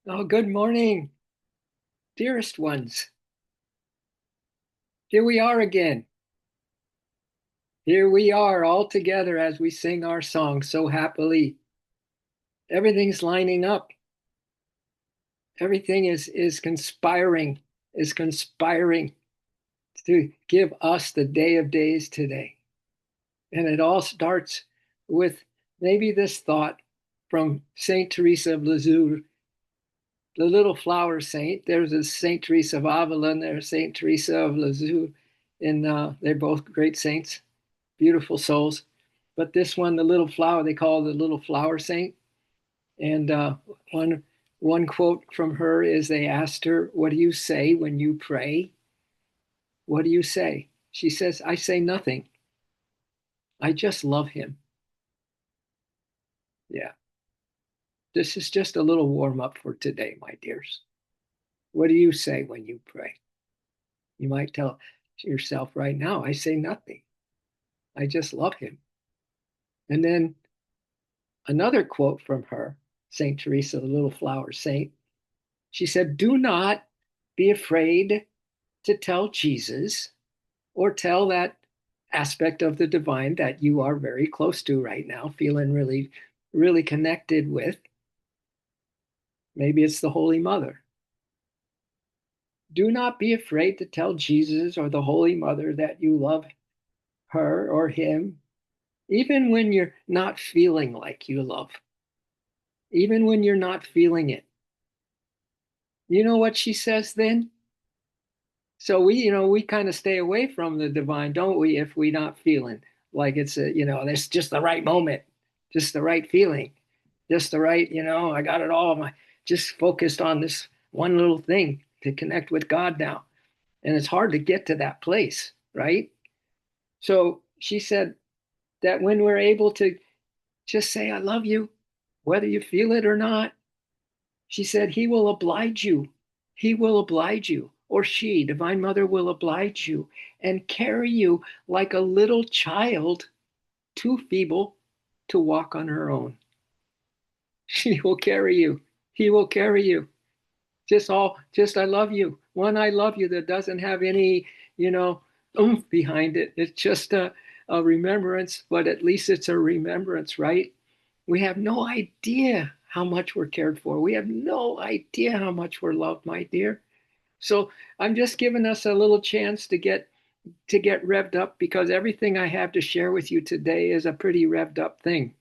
Oh, good morning, dearest ones. Here we are again. Here we are all together as we sing our song so happily. Everything's lining up. Everything is conspiring to give us the day of days today. And it all starts with maybe this thought from Saint Teresa of Lisieux, the little flower saint. There's a Saint Teresa of Avila and there's Saint Teresa of Lisieux, and they're both great saints, beautiful souls. But this one, the little flower, they call it the little flower saint. And one one quote from her is they asked her, "What do you say when you pray? What do you say?" She says, "I say nothing. I just love him." Yeah, this is just a little warm up for today, my dears. What do you say when you pray? You might tell yourself right now, "I say nothing. I just love him." And then another quote from her, St. Teresa, the little flower saint. She said, "Do not be afraid to tell Jesus or tell that aspect of the divine that you are very close to right now, feeling really, really connected with. Maybe it's the Holy Mother. Do not be afraid to tell Jesus or the Holy Mother that you love her or him, even when you're not feeling like you love, even when you're not feeling it." You know what she says then? So we kind of stay away from the divine, don't we, if we're not feeling like it's just the right moment, just the right feeling, just the right, I got it all. My just focused on this one little thing to connect with God now. And it's hard to get to that place, right? So she said that when we're able to just say, "I love you," whether you feel it or not, she said, he will oblige you. He will oblige you, or she, Divine Mother, will oblige you and carry you like a little child too feeble to walk on her own. She will carry you. He will carry you. Just I love you. One I love you that doesn't have any, you know, oomph behind it. It's just a remembrance, but at least it's a remembrance, right? We have no idea how much we're cared for. We have no idea how much we're loved, my dear. So I'm just giving us a little chance to get revved up because everything I have to share with you today is a pretty revved up thing.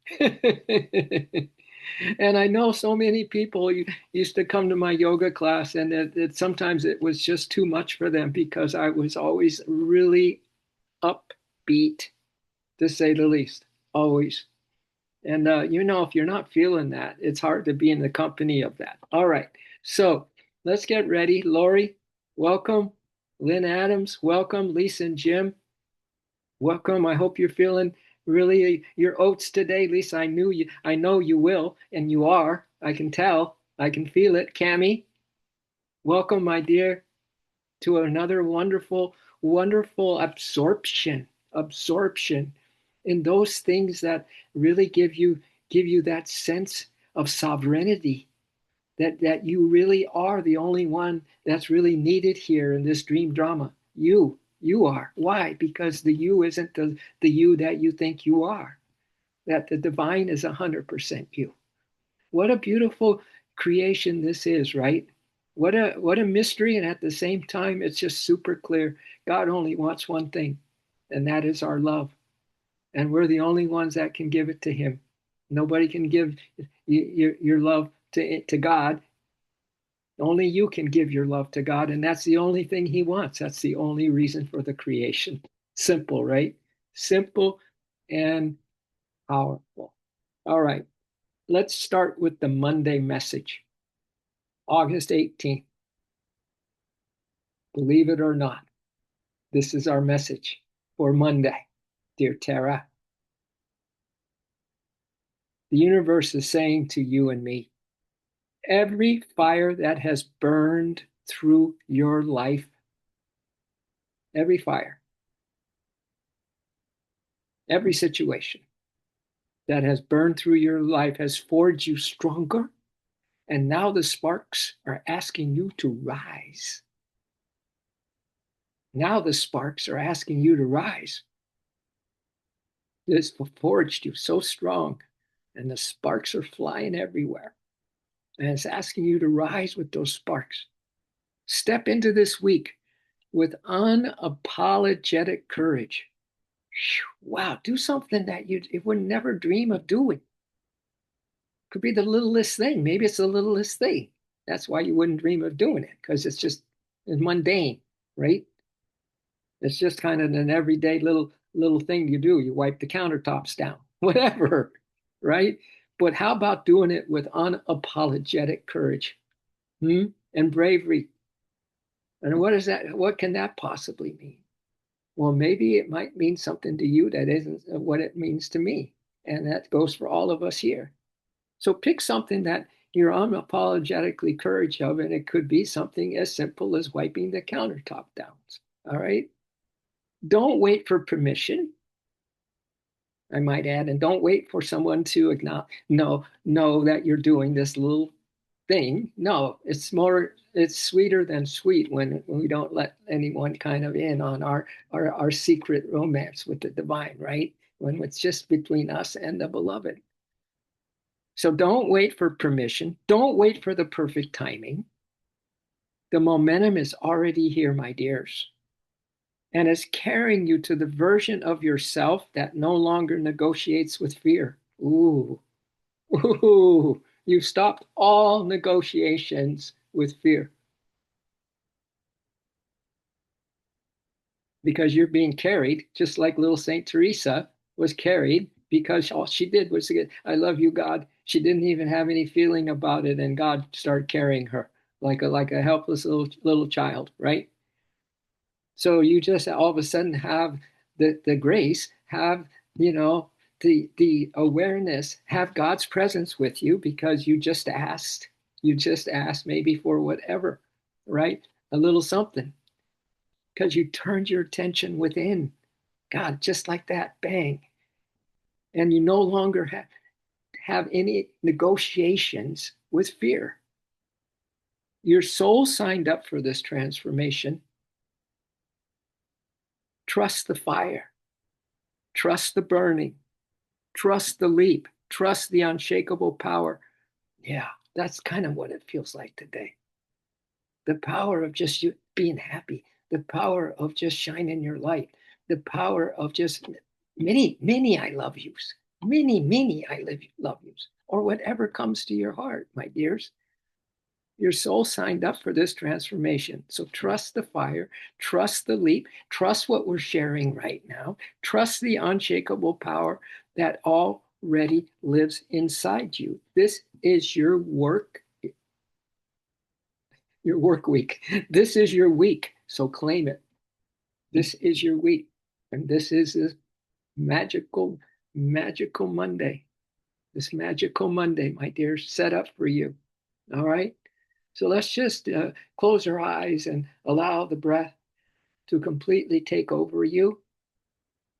And I know so many people used to come to my yoga class, and sometimes it was just too much for them because I was always really upbeat, to say the least, always. And if you're not feeling that, it's hard to be in the company of that. All right, so let's get ready. Lori, welcome. Lynn Adams, welcome. Lisa and Jim, welcome. I hope you're feeling really your oats today. Lisa, I know you will, and you are. I can tell. I can feel it. Cami, welcome, my dear, to another wonderful, wonderful absorption in those things that really give you that sense of sovereignty, that you really are the only one that's really needed here in this dream drama. You are. Why? Because the you isn't the you that you think you are. That the divine is 100% you. What a beautiful creation this is, right? What a mystery, and at the same time, it's just super clear. God only wants one thing, and that is our love, and we're the only ones that can give it to Him. Nobody can give your love to God. Only you can give your love to God, and that's the only thing He wants. That's the only reason for the creation. Simple, right? Simple and powerful. All right, let's start with the Monday message, August 18th. Believe it or not, this is our message for Monday. Dear Tara, the universe is saying to you and me, every fire that has burned through your life, every fire, every situation that has burned through your life has forged you stronger And now the sparks are asking you to rise. Now the sparks are asking you to rise. This forged you so strong, and the sparks are flying everywhere. And it's asking you to rise with those sparks. Step into this week with unapologetic courage. Wow, do something that you would never dream of doing. Could be the littlest thing. Maybe it's the littlest thing. That's why you wouldn't dream of doing it, because it's mundane, right? It's just kind of an everyday little thing you do. You wipe the countertops down, whatever, right? But how about doing it with unapologetic courage, and bravery? And what is that? What can that possibly mean? Well, maybe it might mean something to you that isn't what it means to me. And that goes for all of us here. So pick something that you're unapologetically courage of, and it could be something as simple as wiping the countertop down. All right. Don't wait for permission, I might add, and don't wait for someone to acknowledge, know that you're doing this little thing. No, it's sweeter than sweet when we don't let anyone kind of in on our secret romance with the divine, right? When it's just between us and the beloved. So don't wait for permission. Don't wait for the perfect timing. The momentum is already here, my dears, and is carrying you to the version of yourself that no longer negotiates with fear. Ooh, ooh, you've stopped all negotiations with fear because you're being carried, just like little Saint Teresa was carried because all she did was say, I love you, God. She didn't even have any feeling about it, and God started carrying her like a helpless little child, right? So you just all of a sudden have the grace, have the awareness, have God's presence with you because you just asked maybe for whatever, right? A little something because you turned your attention within God, just like that, bang. And you no longer have any negotiations with fear. Your soul signed up for this transformation. Trust the fire, trust the burning, trust the leap, trust the unshakable power. Yeah, that's kind of what it feels like today. The power of just you being happy, the power of just shining your light, the power of just many I love yous, many love yous, or whatever comes to your heart, my dears. Your soul signed up for this transformation. So trust the fire, trust the leap, trust what we're sharing right now, trust the unshakable power that already lives inside you. This is your work week. This is your week. So claim it. This is your week. And this is this magical, magical Monday. This magical Monday, my dear, set up for you. All right. So let's just close our eyes and allow the breath to completely take over you.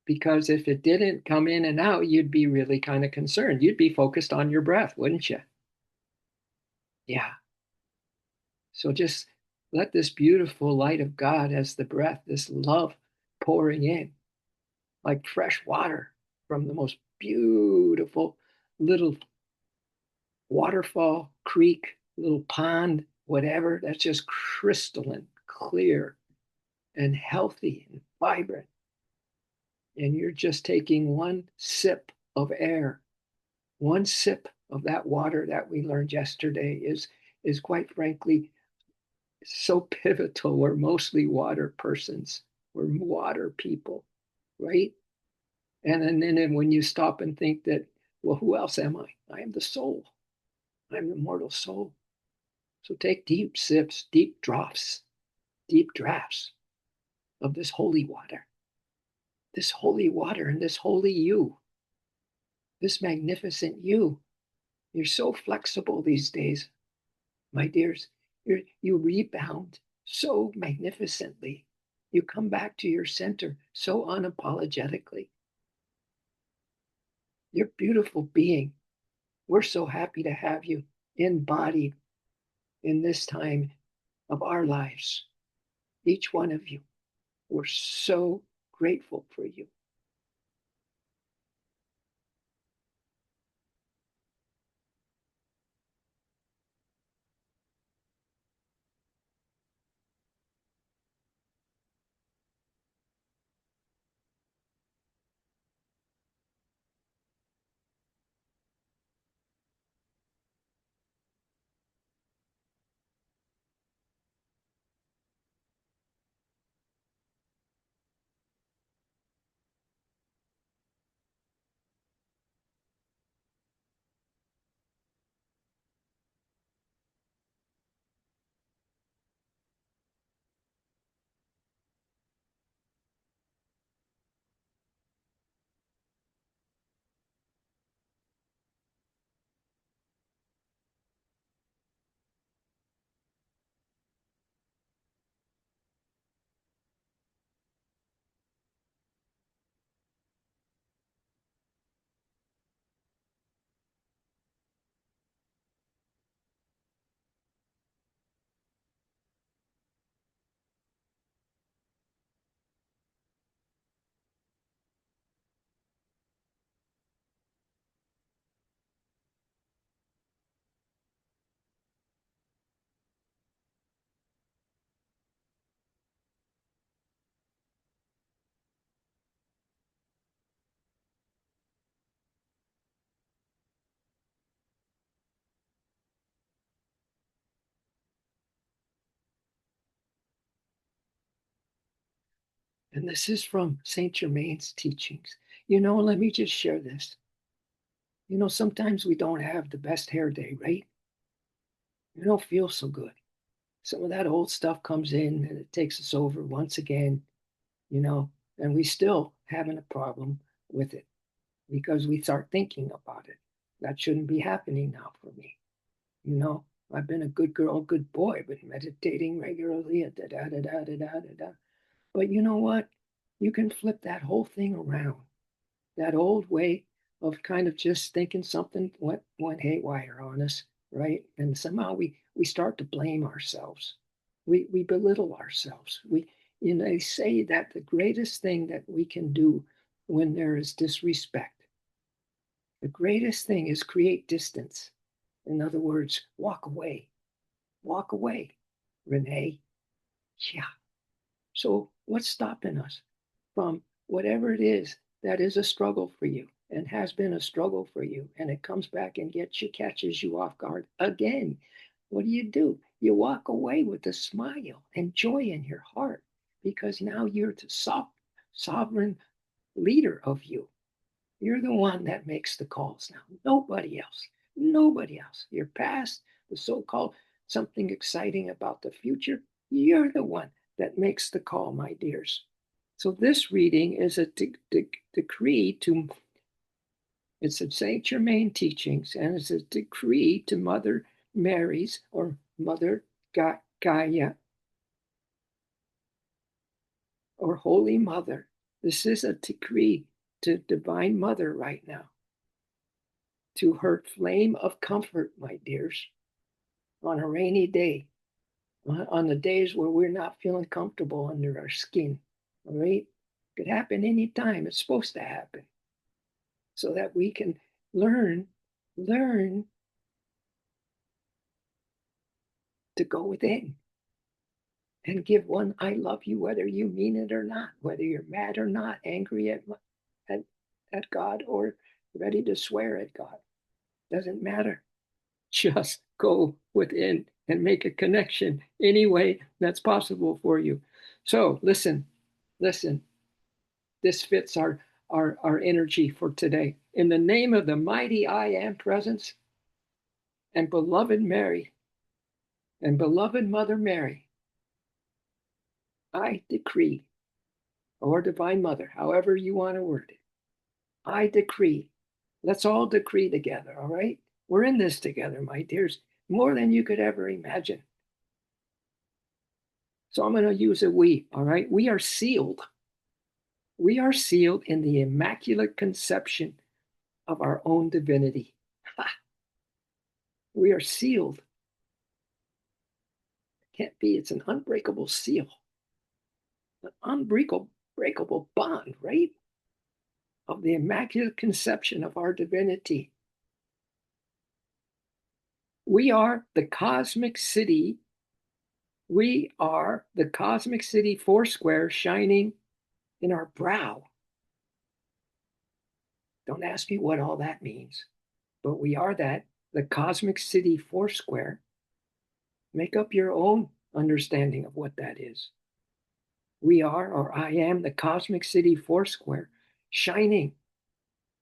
Because if it didn't come in and out, you'd be really kind of concerned. You'd be focused on your breath, wouldn't you? Yeah. So just let this beautiful light of God as the breath, this love pouring in like fresh water from the most beautiful little waterfall, creek, little pond, whatever, that's just crystalline, clear, and healthy and vibrant. And you're just taking one sip of air, one sip of that water that we learned yesterday is quite frankly so pivotal. We're mostly water persons. We're water people, right? And then when you stop and think that, well, who else am I? I am the soul. I'm the mortal soul. So take deep sips, deep drafts of this holy water, and this holy you, this magnificent you. You're so flexible these days, my dears. You rebound so magnificently. You come back to your center so unapologetically. You're a beautiful being. We're so happy to have you. embodied in this time of our lives. Each one of you. We're so grateful for you. And this is from Saint Germain's teachings. Let me just share this. Sometimes we don't have the best hair day, right? We don't feel so good. Some of that old stuff comes in and it takes us over once again, you know, and we still having a problem with it because we start thinking about it. That shouldn't be happening now for me. You know, I've been a good girl, good boy, but meditating regularly, da da da da da da da. But you know what? You can flip that whole thing around. That old way of kind of just thinking something went haywire on us, right? And somehow we start to blame ourselves. We belittle ourselves. They say that the greatest thing that we can do when there is disrespect, the greatest thing is create distance. In other words, walk away. Walk away, Renee. Yeah. So what's stopping us from whatever it is that is a struggle for you and has been a struggle for you, and it comes back and catches you off guard again? What do? You walk away with a smile and joy in your heart because now you're the sovereign leader of you. You're the one that makes the calls now. Nobody else. Nobody else. Your past, the so called something exciting about the future, you're the one that makes the call, my dears. So this reading is a decree to, it's a Saint Germain teachings, and it's a decree to Mother Mary's or Mother Gaia or Holy Mother. This is a decree to Divine Mother right now, to her flame of comfort, my dears, on a rainy day, on the days where we're not feeling comfortable under our skin. All right? It could happen anytime. It's supposed to happen. So that we can learn to go within and give one I love you, whether you mean it or not, whether you're mad or not, angry at, at God or ready to swear at God. Doesn't matter. Just go within and make a connection any way that's possible for you. So listen, this fits our energy for today. In the name of the mighty I am presence and beloved Mary and beloved Mother Mary, I decree, or Divine Mother, however you want to word it, I decree. Let's all decree together, all right? We're in this together, my dears, more than you could ever imagine. So I'm going to use a we, all right? We are sealed. We are sealed in the immaculate conception of our own divinity. We are sealed. It can't be. It's an unbreakable seal, an unbreakable bond, right? Of the immaculate conception of our divinity. We are the cosmic city. We are the cosmic city foursquare shining in our brow. Don't ask me what all that means, but we are that, the cosmic city foursquare. Make up your own understanding of what that is. We are, or I am, the cosmic city foursquare shining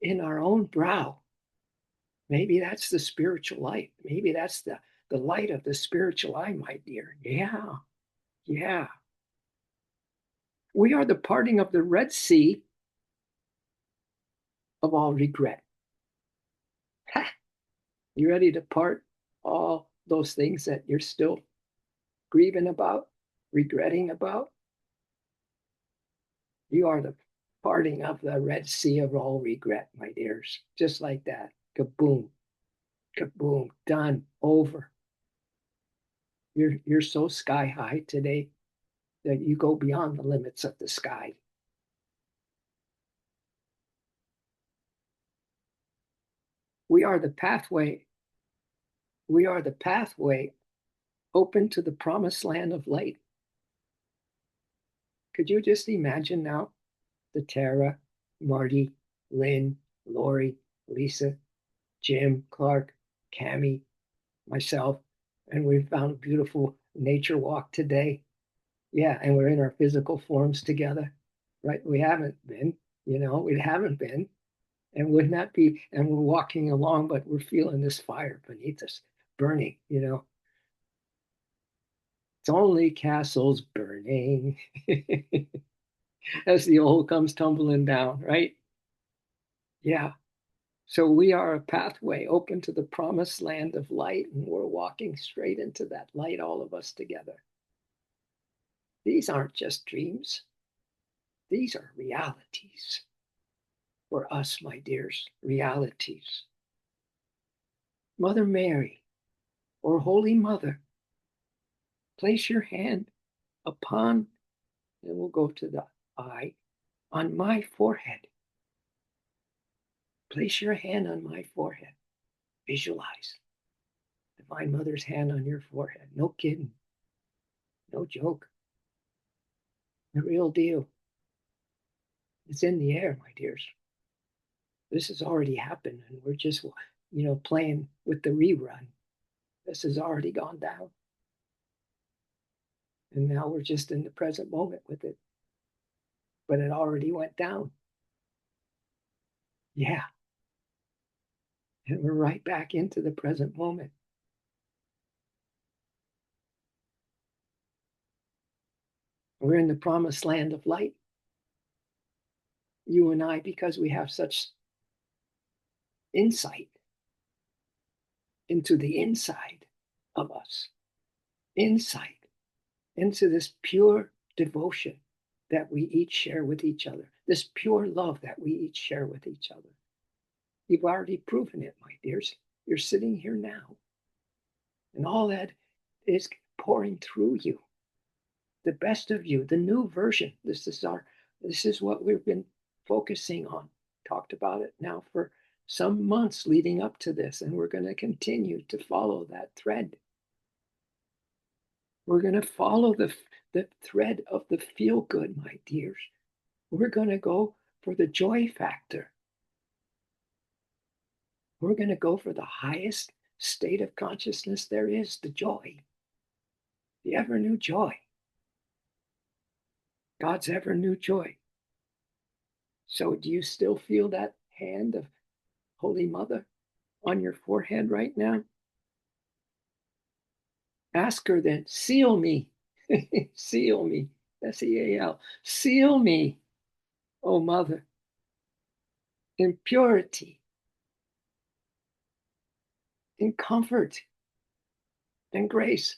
in our own brow. Maybe that's the spiritual light. Maybe that's the light of the spiritual eye, my dear. Yeah, yeah. We are the parting of the Red Sea of all regret. Ha! You ready to part all those things that you're still grieving about, regretting about? You are the parting of the Red Sea of all regret, my dears. Just like that. Kaboom, kaboom, done, over. You're so sky high today that you go beyond the limits of the sky. We are the pathway. We are the pathway open to the promised land of light. Could you just imagine now the Tara, Marty, Lynn, Lori, Lisa, Jim, Clark, Cami, myself, and we found a beautiful nature walk today. Yeah, and we're in our physical forms together, right? We haven't been, we haven't been. And wouldn't that be, and we're walking along, but we're feeling this fire beneath us burning. It's only castles burning as the old comes tumbling down, right? Yeah. So we are a pathway open to the promised land of light, and we're walking straight into that light, all of us together. These aren't just dreams, these are realities for us, my dears, realities. Mother Mary, or Holy Mother, place your hand upon, and we'll go to the eye, on my forehead. Place your hand on my forehead. Visualize Divine Mother's hand on your forehead. No kidding. No joke. The real deal. It's in the air, my dears. This has already happened, and we're just, playing with the rerun. This has already gone down. And now we're just in the present moment with it. But it already went down. Yeah. And we're right back into the present moment. We're in the promised land of light. You and I, because we have such insight into the inside of us, insight into this pure devotion that we each share with each other, this pure love that we each share with each other. You've already proven it, my dears. You're sitting here now, and all that is pouring through you. The best of you, the new version. This is what we've been focusing on. Talked about it now for some months leading up to this, and we're going to continue to follow that thread. We're going to follow the thread of the feel good, my dears. We're going to go for the joy factor. We're going to go for the highest state of consciousness there is, the joy, the ever new joy, God's ever new joy. So, do you still feel that hand of Holy Mother on your forehead right now? Ask her then, seal me, seal me, SEAL, seal me, oh Mother, in purity, in comfort, and grace.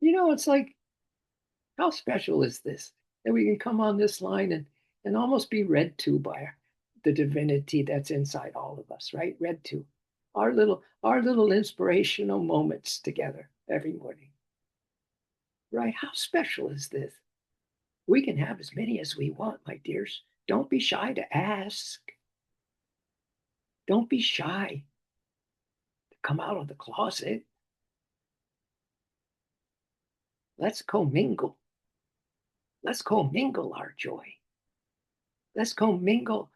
It's like, how special is this that we can come on this line and almost be read to by the divinity that's inside all of us, right? Read to. our little inspirational moments together every morning. Right? How special is this? We can have as many as we want, my dears. Don't be shy to ask. Don't be shy to come out of the closet. Let's commingle. Let's commingle our joy. Let's commingle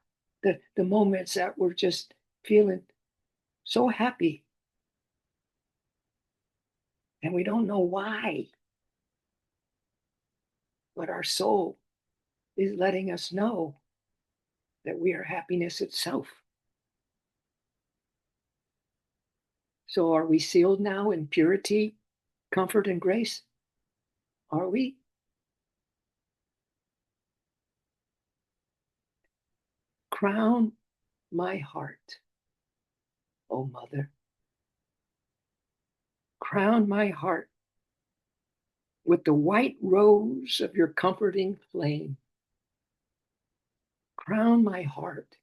the moments that we're just feeling so happy and we don't know why, but our soul is letting us know that we are happiness itself. So are we sealed now in purity, comfort, and grace? Are we? Crown my heart, O Mother. Crown my heart with the white rose of your comforting flame. Crown my heart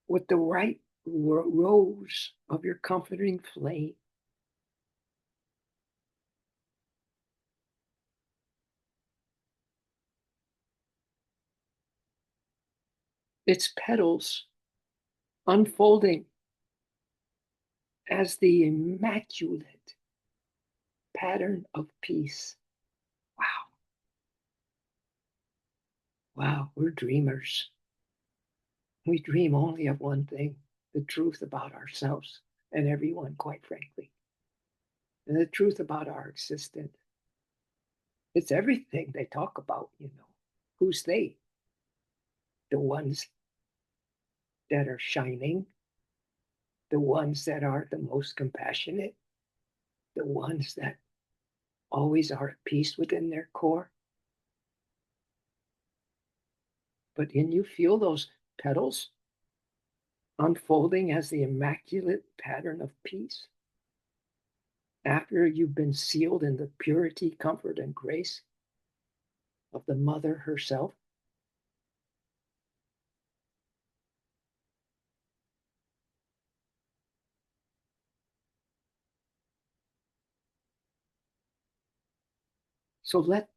with the white rose of your comforting flame. Its petals unfolding as the immaculate pattern of peace. Wow. Wow, we're dreamers. We dream only of one thing, the truth about ourselves and everyone, quite frankly, and the truth about our existence. It's everything they talk about, you know. Who's they? The ones that are shining, the ones that are the most compassionate, the ones that always are at peace within their core. But can you feel those petals unfolding as the immaculate pattern of peace? After you've been sealed in the purity, comfort, and grace of the Mother herself? So let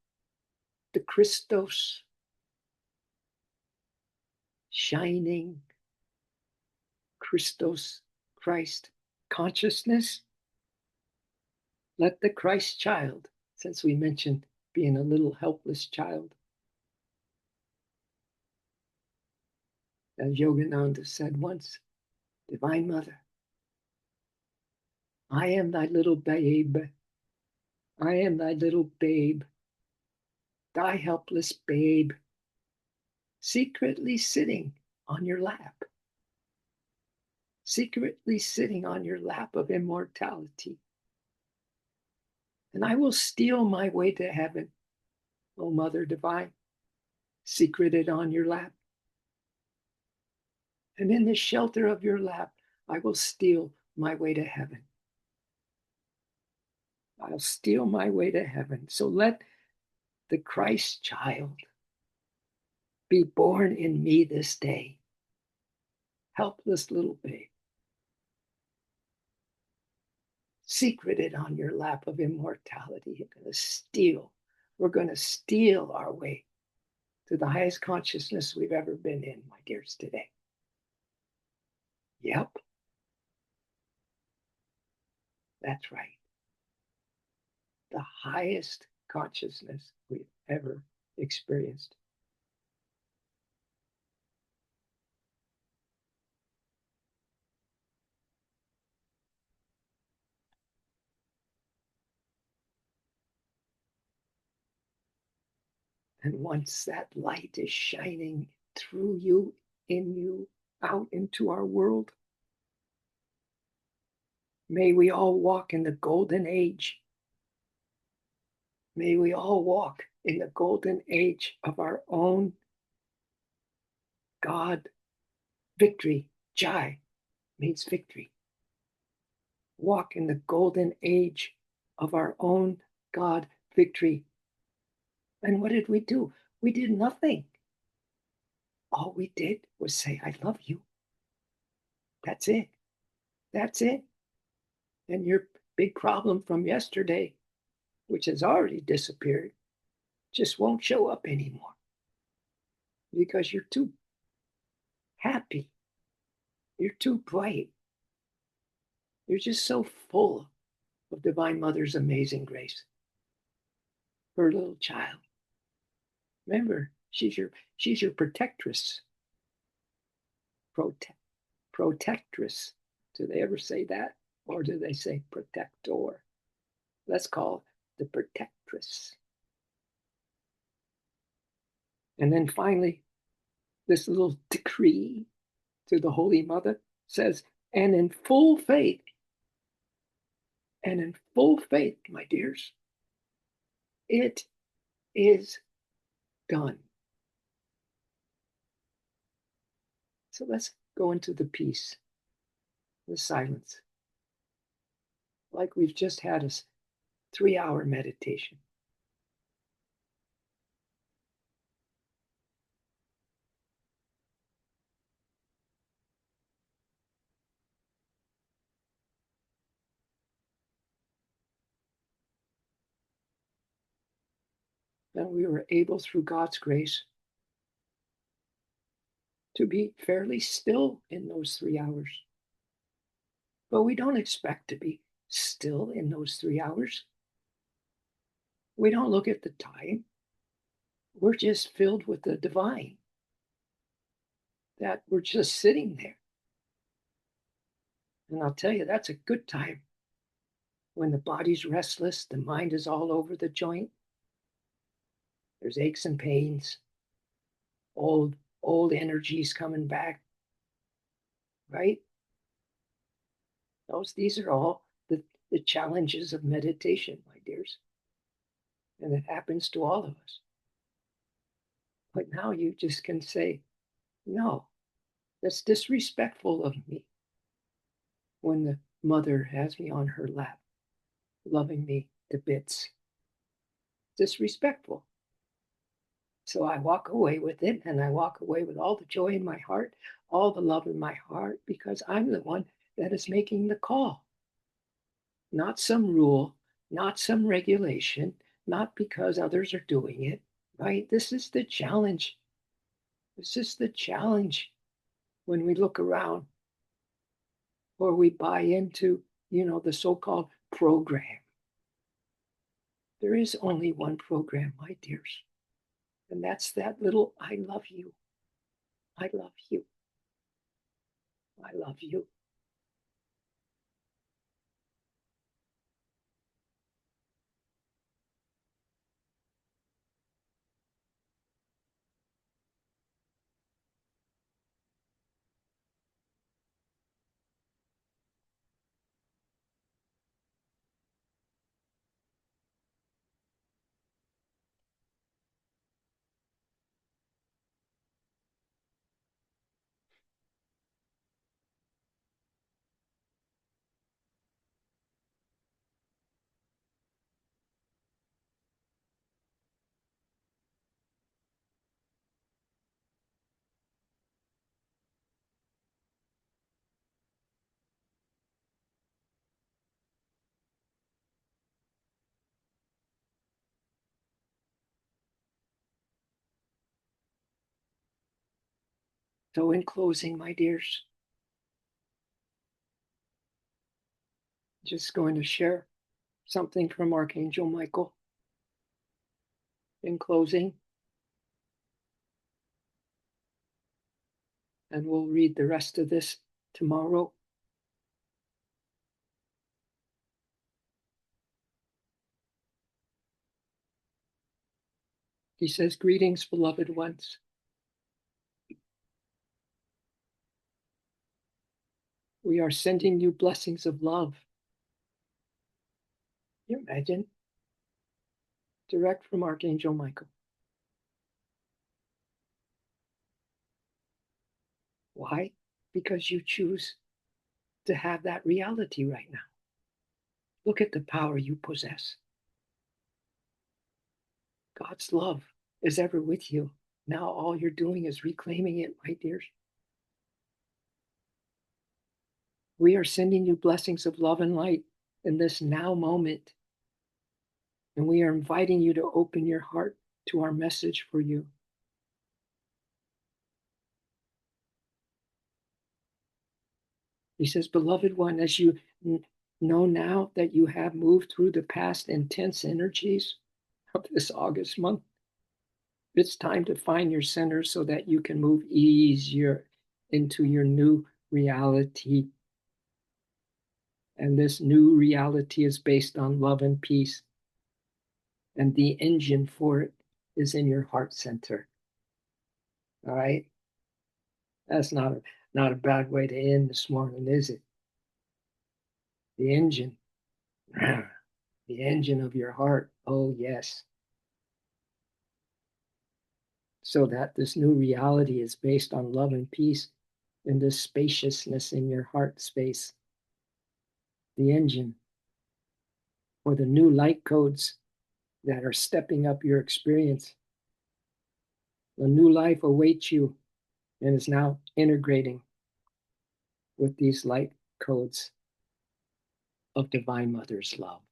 the Christos shining Christos Christ consciousness, let the Christ child, since we mentioned being a little helpless child, as Yogananda said once, Divine Mother, I am thy little babe. I am thy little babe, thy helpless babe, secretly sitting on your lap, secretly sitting on your lap of immortality. And I will steal my way to heaven, O Mother Divine, secreted on your lap. And in the shelter of your lap, I will steal my way to heaven. I'll steal my way to heaven. So let the Christ child be born in me this day. Helpless little babe, secreted on your lap of immortality. We're going to steal our way to the highest consciousness we've ever been in, my dears, today. Yep, that's right. The highest consciousness we've ever experienced. And once that light is shining through you, in you, out into our world, may we all walk in the golden age. May we all walk in the golden age of our own God victory. Jai means victory. Walk in the golden age of our own God victory. And what did we do? We did nothing. All we did was say, I love you. That's it. That's it. And your big problem from yesterday, which has already disappeared, just won't show up anymore because you're too happy. You're too bright. You're just so full of Divine Mother's amazing grace. Her little child. Remember, she's your protectress. Prote- Protectress. Do they ever say that? Or do they say protector? Let's call it the protectress. And then finally, this little decree to the Holy Mother says, and in full faith, my dears, it is done. So let's go into the peace, the silence, like we've just had a 3-hour meditation. And we were able, through God's grace, to be fairly still in those 3 hours. But we don't expect to be still in those 3 hours. We don't look at the time. We're just filled with the divine, that we're just sitting there. And I'll tell you, that's a good time when the body's restless, the mind is all over the joint. There's aches and pains, old energies coming back, right? These are all the challenges of meditation, my dears. And it happens to all of us. But now you just can say, no, that's disrespectful of me when the mother has me on her lap, loving me to bits. Disrespectful. So I walk away with it, and I walk away with all the joy in my heart, all the love in my heart, because I'm the one that is making the call. Not some rule, not some regulation, not because others are doing it, right? This is the challenge. This is the challenge when we look around or we buy into, the so-called program. There is only one program, my dears, and that's that little I love you. I love you. I love you. So, in closing, my dears, just going to share something from Archangel Michael. In closing, and we'll read the rest of this tomorrow. He says, greetings, beloved ones. We are sending you blessings of love. Can you imagine? Direct from Archangel Michael. Why? Because you choose to have that reality right now. Look at the power you possess. God's love is ever with you. Now all you're doing is reclaiming it, my dears. We are sending you blessings of love and light in this now moment. And we are inviting you to open your heart to our message for you. He says, beloved one, as you know now that you have moved through the past intense energies of this August month, it's time to find your center so that you can move easier into your new reality. And this new reality is based on love and peace. And the engine for it is in your heart center. All right? That's not a bad way to end this morning, is it? The engine, the engine of your heart. Oh, yes. So that this new reality is based on love and peace and this spaciousness in your heart space. The engine or the new light codes that are stepping up your experience. A new life awaits you and is now integrating with these light codes of Divine Mother's love.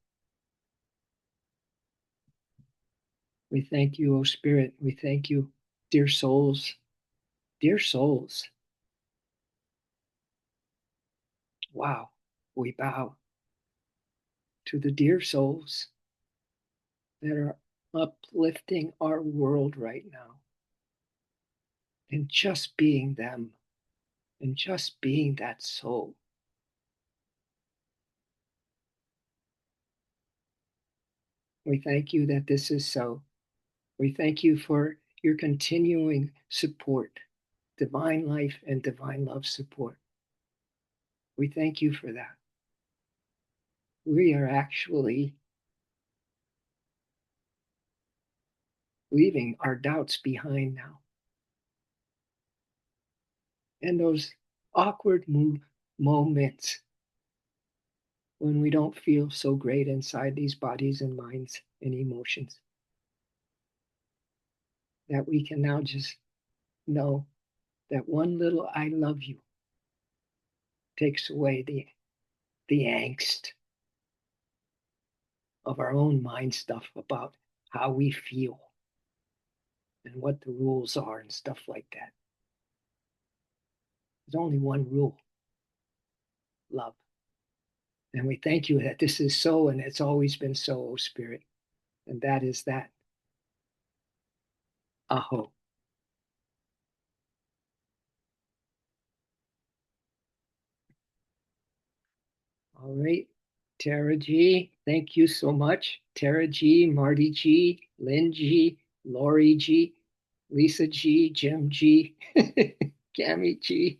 We thank you, O Spirit. We thank you, dear souls. Dear souls. Wow. We bow to the dear souls that are uplifting our world right now. And just being them, and just being that soul. We thank you that this is so. We thank you for your continuing support, divine life and divine love support. We thank you for that. We are actually leaving our doubts behind now. And those awkward moments when we don't feel so great inside these bodies and minds and emotions, that we can now just know that one little I love you takes away the angst of our own mind stuff about how we feel and what the rules are and stuff like that. There's only one rule: love. And we thank you that this is so and it's always been so, O Spirit. And that is that. Aho. All right. Tara G, thank you so much. Tara G, Marty G, Lynn G, Lori G, Lisa G, Jim G, Cami G.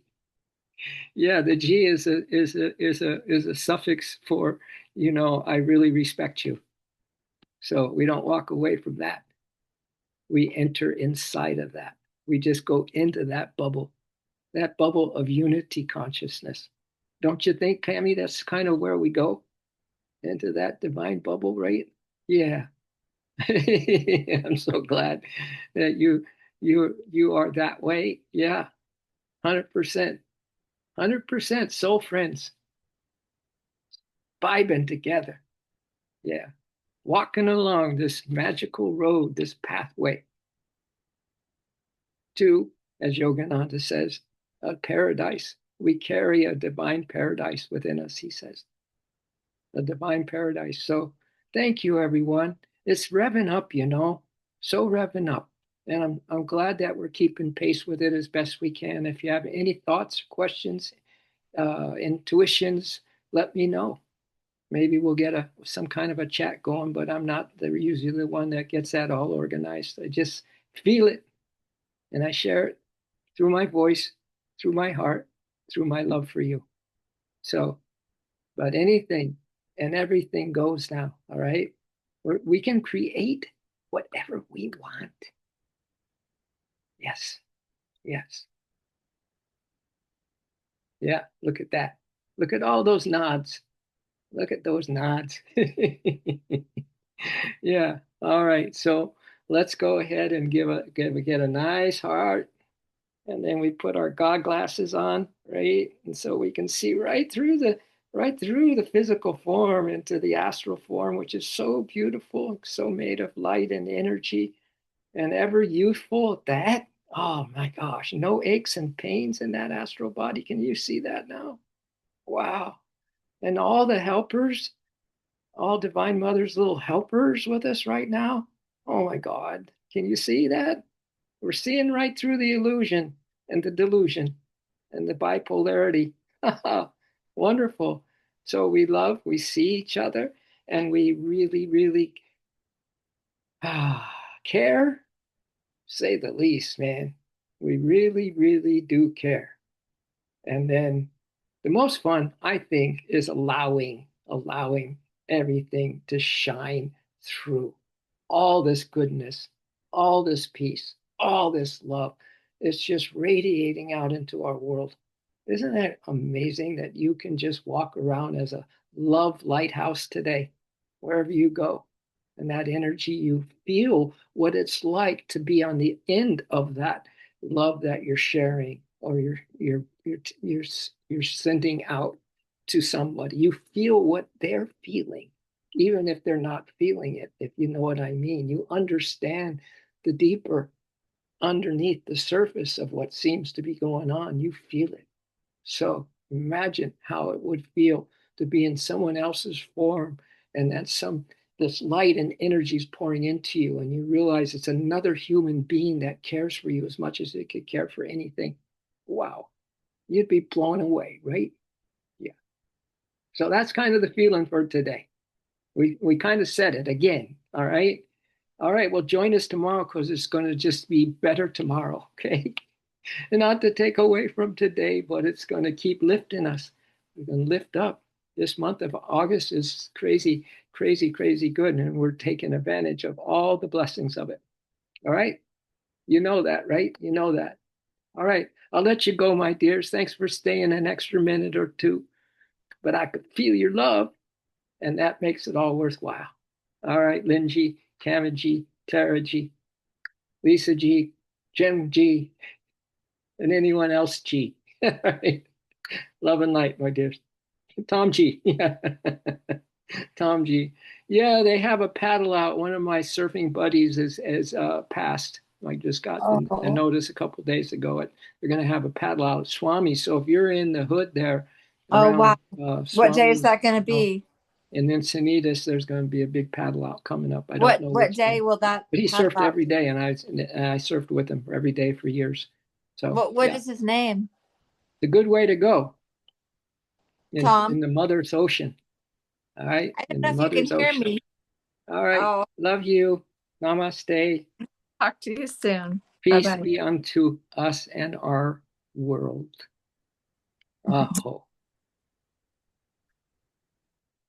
Yeah, the G is a suffix for, I really respect you. So we don't walk away from that. We enter inside of that. We just go into that bubble of unity consciousness. Don't you think, Cami, that's kind of where we go? Into that divine bubble, right? Yeah. I'm so glad that you are that way. Yeah. 100%. 100% soul friends vibing together. Yeah. Walking along this magical road, this pathway to, as Yogananda says, a paradise. We carry a divine paradise within us, he says. A divine paradise. So thank you, everyone. It's revving up, so revving up. And I'm glad that we're keeping pace with it as best we can. If you have any thoughts, questions, intuitions, let me know. Maybe we'll get some kind of a chat going, but I'm not usually the one that gets that all organized. I just feel it and I share it through my voice, through my heart, through my love for you. So, but anything and everything goes now, all right? We can create whatever we want. Yes, yes. Yeah, look at that. Look at all those nods. Look at those nods. Yeah. All right. So let's go ahead and get a nice heart And then we put our God glasses on, right? And so we can see right through the physical form into the astral form, which is so beautiful, so made of light and energy and ever youthful. That, oh my gosh, no aches and pains in that astral body. Can you see that now? Wow. And all the helpers, all Divine Mother's little helpers with us right now. Oh my God. Can you see that? We're seeing right through the illusion and the delusion and the bipolarity. Wonderful. So we love, we see each other, and we really, really care, say the least, man. We really, really do care. And then the most fun, I think, is allowing everything to shine through. All this goodness, all this peace, all this love. It's just radiating out into our world. Isn't that amazing that you can just walk around as a love lighthouse today, wherever you go? And that energy, you feel what it's like to be on the end of that love that you're sharing or you're sending out to somebody. You feel what they're feeling, even if they're not feeling it, if you know what I mean. You understand the deeper underneath the surface of what seems to be going on. You feel it. So imagine how it would feel to be in someone else's form and that some this light and energy is pouring into you and you realize it's another human being that cares for you as much as it could care for anything. Wow. You'd be blown away, right? Yeah. So that's kind of the feeling for today. We kind of said it again. All right. All right. Well, join us tomorrow because it's going to just be better tomorrow. Okay. And not to take away from today, but it's going to keep lifting us. We're going to lift up. This month of August is crazy, crazy, crazy good. And we're taking advantage of all the blessings of it. All right. You know that, right? You know that. All right. I'll let you go, my dears. Thanks for staying an extra minute or two. But I could feel your love, and that makes it all worthwhile. All right, Lynn G, Kevin G, Tara G, Lisa G, Jim G, and anyone else G. All right. Love and light, my dears. Tom G. Yeah. Tom G. Yeah, they have a paddle out. One of my surfing buddies is passed. I just got the Oh, notice a couple of days ago. They're going to have a paddle out at Swami. So if you're in the hood there oh wow. around What day is Swami, that going to be? and then Sanitas, there's going to be a big paddle out coming up. I don't What know what which day day, will that but he paddle surfed out? every day, and I surfed with him every day for years. So What yeah, is his name? it's a good way to go in Tom. the Mother's Ocean. All right, I don't in the know if you can Mother's hear Ocean. me. All right, Oh, love you. Namaste. talk to you soon. Bye Peace bye. be unto us and our world. Aho.